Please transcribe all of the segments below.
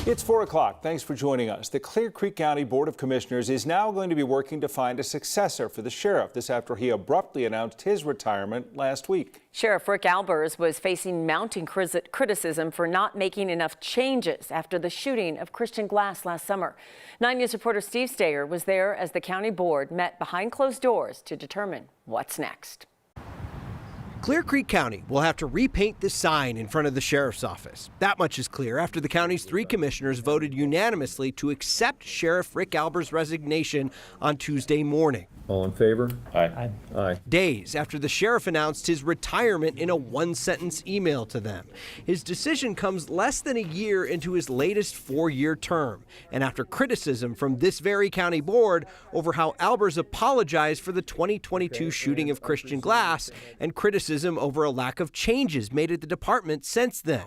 It's 4 o'clock. Thanks for joining us. The Clear Creek County Board of Commissioners is now going to be working to find a successor for the sheriff. This after he abruptly announced his retirement last week. Sheriff Rick Albers was facing mounting criticism for not making enough changes after the shooting of Christian Glass last summer. 9 News reporter Steve Steyer was there as the county board met behind closed doors to determine what's next. Clear Creek County will have to repaint the sign in front of the sheriff's office. That much is clear after the county's 3 commissioners voted unanimously to accept Sheriff Rick Albers' resignation on Tuesday morning. All in favor? Aye. Aye. Days after the sheriff announced his retirement in a 1-sentence email to them. His decision comes less than a year into his latest 4-year term, and after criticism from this very county board over how Albers apologized for the 2022 shooting of Christian Glass and criticism over a lack of changes made at the department since then.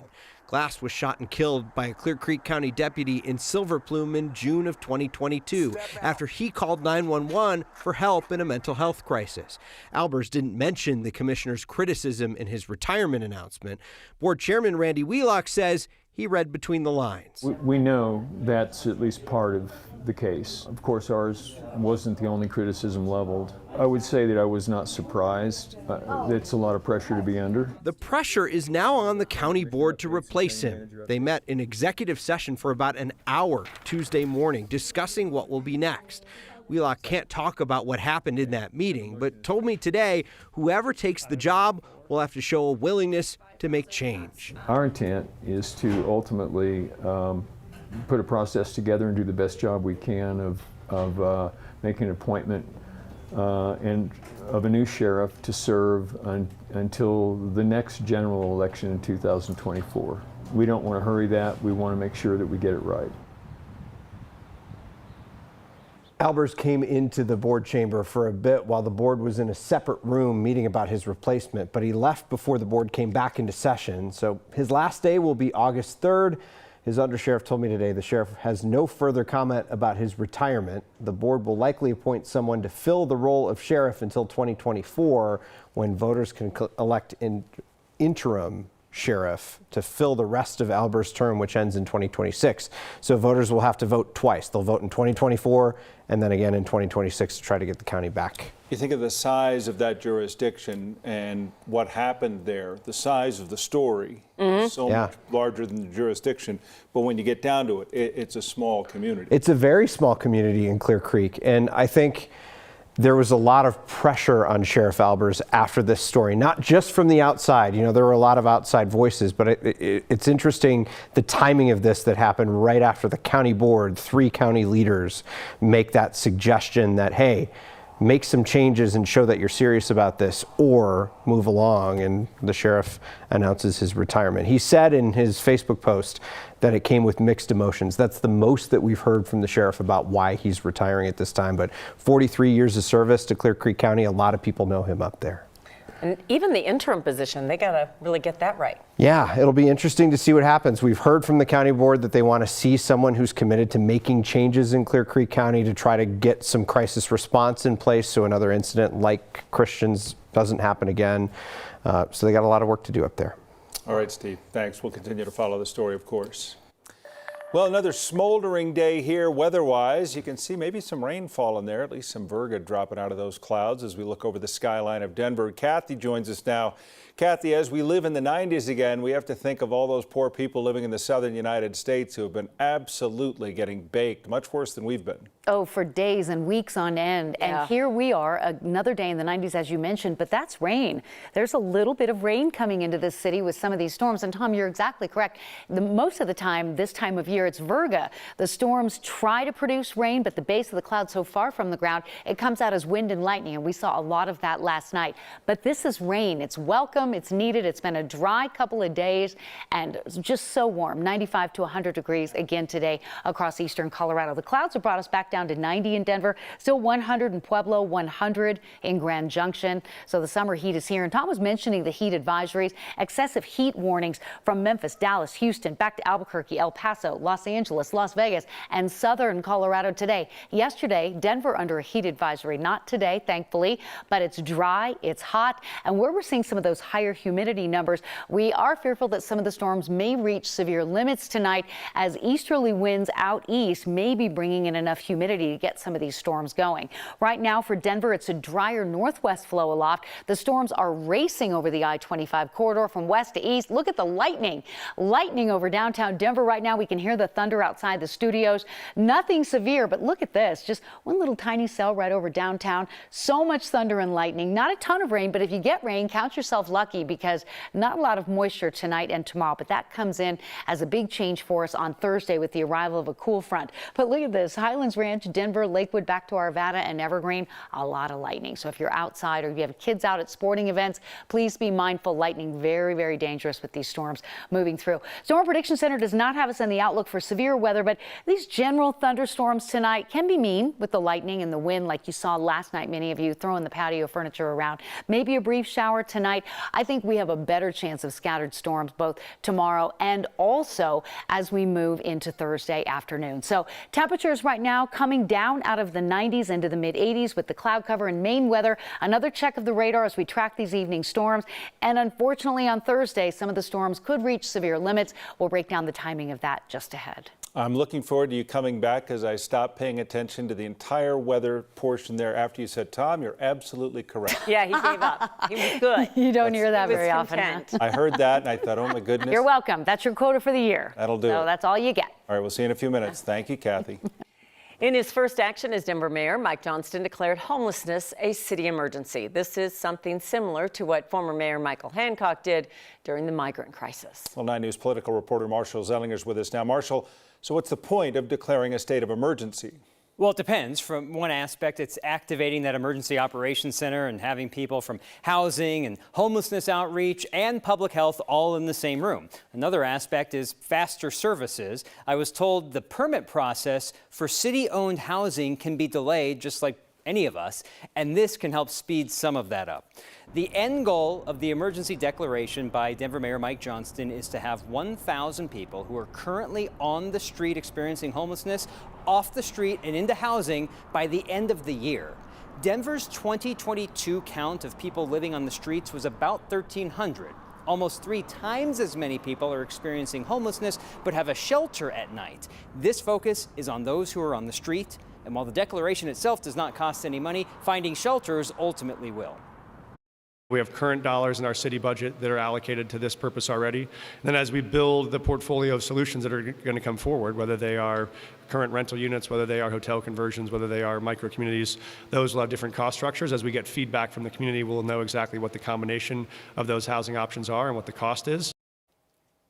Glass was shot and killed by a Clear Creek County deputy in Silver Plume in June of 2022 after he called 911 for help in a mental health crisis. Albers didn't mention the commissioner's criticism in his retirement announcement. Board Chairman Randy Wheelock says he read between the lines. We know that's at least part of the case. Of course, ours wasn't the only criticism leveled. I would say that I was not surprised. It's a lot of pressure to be under. The pressure is now on the county board to replace him. They met in executive session for about an hour Tuesday morning discussing what will be next. Wheelock can't talk about what happened in that meeting, but told me today whoever takes the job will have to show a willingness to make change. Our intent is to ultimately put a process together and do the best job we can of making an appointment and of a new sheriff to serve until the next general election in 2024. We don't want to hurry that. We want to make sure that we get it right. Albers came into the board chamber for a bit while the board was in a separate room meeting about his replacement, but he left before the board came back into session. So his last day will be August 3rd. His undersheriff told me today the sheriff has no further comment about his retirement. The board will likely appoint someone to fill the role of sheriff until 2024, when voters can elect an interim sheriff to fill the rest of Albers' term, which ends in 2026. So voters will have to vote twice. They'll vote in 2024 and then again in 2026 to try to get the county back. You think of the size of that jurisdiction and what happened there, the size of the story, so much larger than the jurisdiction. But when you get down to it, it's a small community. It's a very small community in Clear Creek, and I think there was a lot of pressure on Sheriff Albers after this story, not just from the outside. You know, there were a lot of outside voices, but it's interesting the timing of this that happened right after the county board, 3 county leaders make that suggestion that, hey, make some changes and show that you're serious about this or move along. And the sheriff announces his retirement. He said in his Facebook post that it came with mixed emotions. That's the most that we've heard from the sheriff about why he's retiring at this time. But 43 years of service to Clear Creek County, a lot of people know him up there. And even the interim position, they got to really get that right. Yeah, it'll be interesting to see what happens. We've heard from the county board that they want to see someone who's committed to making changes in Clear Creek County to try to get some crisis response in place so another incident like Christian's doesn't happen again. So they got a lot of work to do up there. All right, Steve, thanks. We'll continue to follow the story, of course. Well, another smoldering day here weather-wise. You can see maybe some rainfall in there, at least some virga dropping out of those clouds as we look over the skyline of Denver. Kathy joins us now. Kathy, as we live in the 90s again, we have to think of all those poor people living in the southern United States who have been absolutely getting baked, much worse than we've been. Oh, for days and weeks on end. Yeah. And here we are, another day in the 90s, as you mentioned, but that's rain. There's a little bit of rain coming into this city with some of these storms. And Tom, you're exactly correct. Most of the time, this time of year, it's virga. The storms try to produce rain, but the base of the cloud so far from the ground, it comes out as wind and lightning. And we saw a lot of that last night. But this is rain. It's welcome. It's needed. It's been a dry couple of days and just so warm, 95 to 100 degrees again today across eastern Colorado. The clouds have brought us back down to 90 in Denver, still 100 in Pueblo, 100 in Grand Junction. So the summer heat is here. And Tom was mentioning the heat advisories, excessive heat warnings from Memphis, Dallas, Houston, back to Albuquerque, El Paso, Los Los Angeles, Las Vegas, and southern Colorado today. Yesterday, Denver under a heat advisory. Not today, thankfully, but it's dry, it's hot, and where we're seeing some of those higher humidity numbers, we are fearful that some of the storms may reach severe limits tonight as easterly winds out east may be bringing in enough humidity to get some of these storms going. Right now for Denver, it's a drier northwest flow aloft. The storms are racing over the I-25 corridor from west to east. Look at the lightning over downtown Denver right now. We can hear the thunder outside the studios. Nothing severe, but look at this. Just one little tiny cell right over downtown. So much thunder and lightning. Not a ton of rain, but if you get rain, count yourself lucky because not a lot of moisture tonight and tomorrow. But that comes in as a big change for us on Thursday with the arrival of a cool front. But look at this. Highlands Ranch, Denver, Lakewood, back to Arvada and Evergreen. A lot of lightning. So if you're outside or if you have kids out at sporting events, please be mindful. Lightning very, very dangerous with these storms moving through. Storm Prediction Center does not have us in the outlook for severe weather, but these general thunderstorms tonight can be mean with the lightning and the wind like you saw last night. Many of you throwing the patio furniture around. Maybe a brief shower tonight. I think we have a better chance of scattered storms both tomorrow and also as we move into Thursday afternoon. So temperatures right now coming down out of the 90s into the mid 80s with the cloud cover and Maine weather. Another check of the radar as we track these evening storms. And unfortunately on Thursday, some of the storms could reach severe limits. We'll break down the timing of that just ahead. I'm looking forward to you coming back as I stopped paying attention to the entire weather portion there after you said, Tom, you're absolutely correct. Yeah, he gave up. He was good. You don't hear that very often. Huh? I heard that and I thought, oh my goodness. You're welcome. That's your quota for the year. That'll do So it. that's all you get. All right, we'll see you in a few minutes. Thank you, Kathy. In his first action as Denver Mayor, Mike Johnston declared homelessness a city emergency. This is something similar to what former Mayor Michael Hancock did during the migrant crisis. Well, 9 News political reporter Marshall Zellinger is with us now. Marshall, so what's the point of declaring a state of emergency? Well, it depends. From one aspect, it's activating that emergency operations center and having people from housing and homelessness outreach and public health all in the same room. Another aspect is faster services. I was told the permit process for city-owned housing can be delayed just like any of us, and this can help speed some of that up. The end goal of the emergency declaration by Denver Mayor Mike Johnston is to have 1,000 people who are currently on the street experiencing homelessness off the street and into housing by the end of the year. Denver's 2022 count of people living on the streets was about 1,300. Almost 3 times as many people are experiencing homelessness but have a shelter at night. This focus is on those who are on the street, and while the declaration itself does not cost any money, finding shelters ultimately will. We have current dollars in our city budget that are allocated to this purpose already. And then as we build the portfolio of solutions that are going to come forward, whether they are current rental units, whether they are hotel conversions, whether they are micro communities, those will have different cost structures. As we get feedback from the community, we'll know exactly what the combination of those housing options are and what the cost is.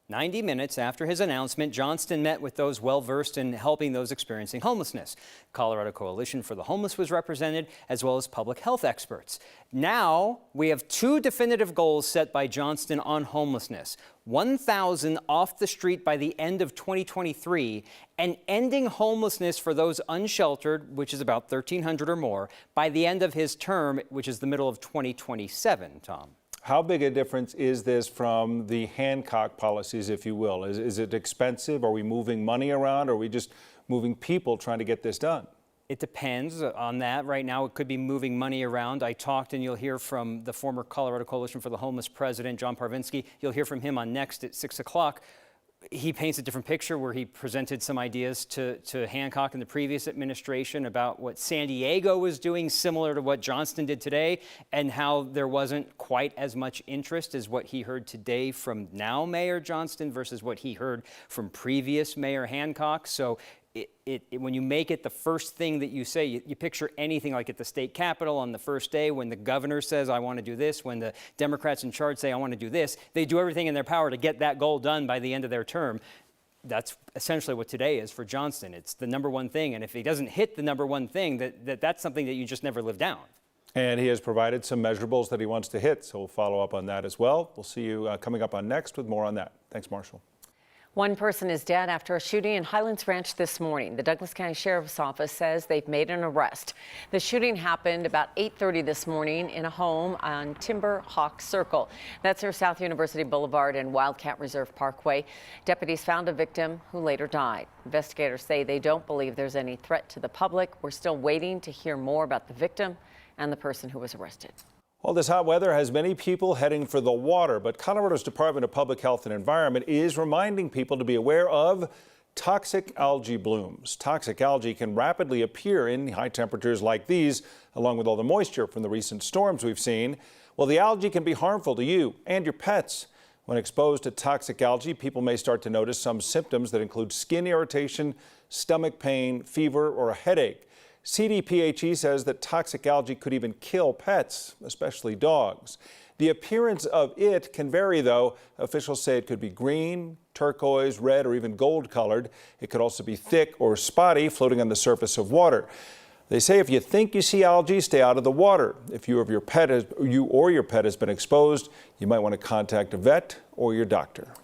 90 minutes after his announcement, Johnston met with those well-versed in helping those experiencing homelessness. Colorado Coalition for the Homeless was represented, as well as public health experts. Now, we have 2 definitive goals set by Johnston on homelessness. 1,000 off the street by the end of 2023, and ending homelessness for those unsheltered, which is about 1,300 or more, by the end of his term, which is the middle of 2027, Tom. How big a difference is this from the Hancock policies, if you will? Is it expensive? Are we moving money around? Or are we just moving people trying to get this done? It depends on that. Right now, it could be moving money around. I talked, and you'll hear from the former Colorado Coalition for the Homeless president, John Parvinsky. You'll hear from him on Next at 6 o'clock. He paints a different picture where he presented some ideas to Hancock in the previous administration about what San Diego was doing, similar to what Johnston did today, and how there wasn't quite as much interest as what he heard today from now Mayor Johnston versus what he heard from previous Mayor Hancock. So when you make it the first thing that you say, you picture anything like at the state capitol on the first day when the governor says, I want to do this, when the Democrats in charge say, I want to do this, they do everything in their power to get that goal done by the end of their term. That's essentially what today is for Johnston. It's the number one thing, and if he doesn't hit the number one thing, that's something that you just never live down. And he has provided some measurables that he wants to hit, so we'll follow up on that as well. We'll see you coming up on Next with more on that. Thanks, Marshall. One person is dead after a shooting in Highlands Ranch this morning. The Douglas County Sheriff's Office says they've made an arrest. The shooting happened about 8:30 this morning in a home on Timber Hawk Circle. That's near South University Boulevard and Wildcat Reserve Parkway. Deputies found a victim who later died. Investigators say they don't believe there's any threat to the public. We're still waiting to hear more about the victim and the person who was arrested. Well, this hot weather has many people heading for the water, but Colorado's Department of Public Health and Environment is reminding people to be aware of toxic algae blooms. Toxic algae can rapidly appear in high temperatures like these, along with all the moisture from the recent storms we've seen. Well, the algae can be harmful to you and your pets. When exposed to toxic algae, people may start to notice some symptoms that include skin irritation, stomach pain, fever, or a headache. CDPHE says that toxic algae could even kill pets, especially dogs. The appearance of it can vary, though. Officials say it could be green, turquoise, red, or even gold colored. It could also be thick or spotty, floating on the surface of water. They say if you think you see algae, stay out of the water. If you or your pet has been exposed, you might want to contact a vet or your doctor.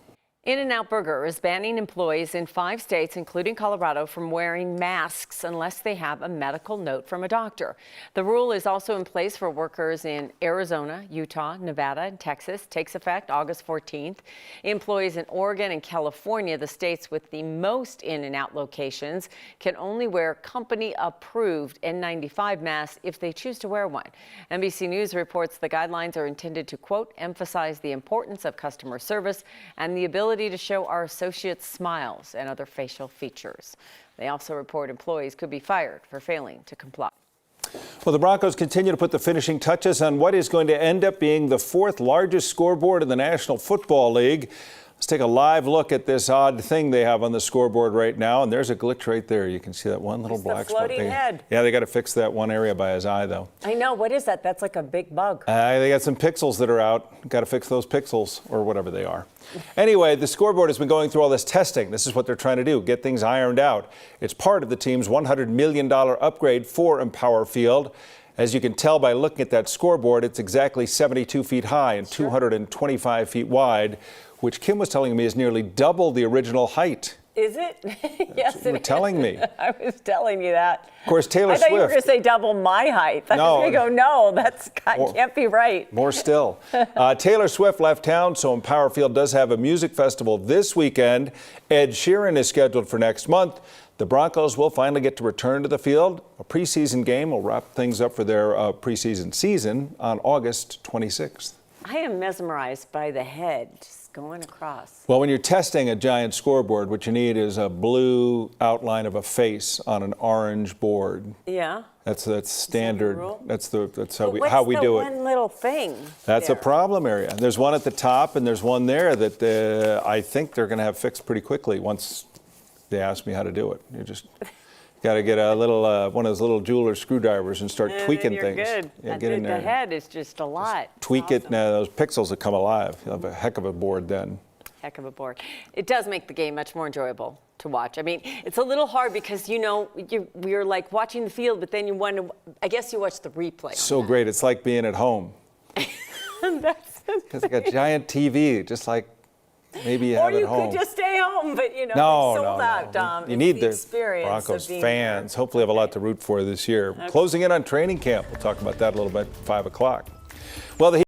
In-N-Out Burger is banning employees in 5 states, including Colorado, from wearing masks unless they have a medical note from a doctor. The rule is also in place for workers in Arizona, Utah, Nevada, and Texas. Takes effect August 14th. Employees in Oregon and California, the states with the most In-N-Out locations, can only wear company-approved N95 masks if they choose to wear one. NBC News reports the guidelines are intended to, quote, emphasize the importance of customer service and the ability to show our associates smiles and other facial features. They also report employees could be fired for failing to comply. Well, the Broncos continue to put the finishing touches on what is going to end up being the 4th largest scoreboard in the National Football League. Let's take a live look at this odd thing they have on the scoreboard right now. And there's a glitch right there. You can see that one little black spot. Floating head. Yeah, they got to fix that one area by his eye, though. I know. What is that? That's like a big bug. They got some pixels that are out. Got to fix those pixels, or whatever they are. Anyway, the scoreboard has been going through all this testing. This is what they're trying to do, get things ironed out. It's part of the team's $100 million upgrade for Empower Field. As you can tell by looking at that scoreboard, it's exactly 72 feet high and 225 feet wide, which Kim was telling me is nearly double the original height. Is it? Yes, it is. You were telling me. I was telling you that. Of course, Taylor Swift. I thought you were going to say double my height. I was going to go, no, that can't be right. More still. Taylor Swift left town, so Empower Field does have a music festival this weekend. Ed Sheeran is scheduled for next month. The Broncos will finally get to return to the field. A preseason game will wrap things up for their preseason season on August 26th. I am mesmerized by the head just going across. Well, when you're testing a giant scoreboard, what you need is a blue outline of a face on an orange board. Yeah. That's standard. That's how we do it. What's the one little thing? That's a problem area. There's one at the top, and there's one there that I think they're going to have fixed pretty quickly once they ask me how to do it. You just got to get a little one of those little jeweler screwdrivers and start tweaking you're things. Good. Yeah, get in there. The head is just a lot. Just tweak it, and those pixels will come alive. You'll have a heck of a board then. Heck of a board. It does make the game much more enjoyable to watch. I mean, it's a little hard because, you know, we're like watching the field, but then you want to, I guess you watch the replay. So great. It's like being at home. Because they got giant TV, just like maybe you have at home. Or you could just stay home, but you know, it's sold out, Dom. You need the experience Broncos of being fans. Hopefully have a lot to root for this year. Okay. Closing in on training camp. We'll talk about that a little bit at 5 o'clock. Well, the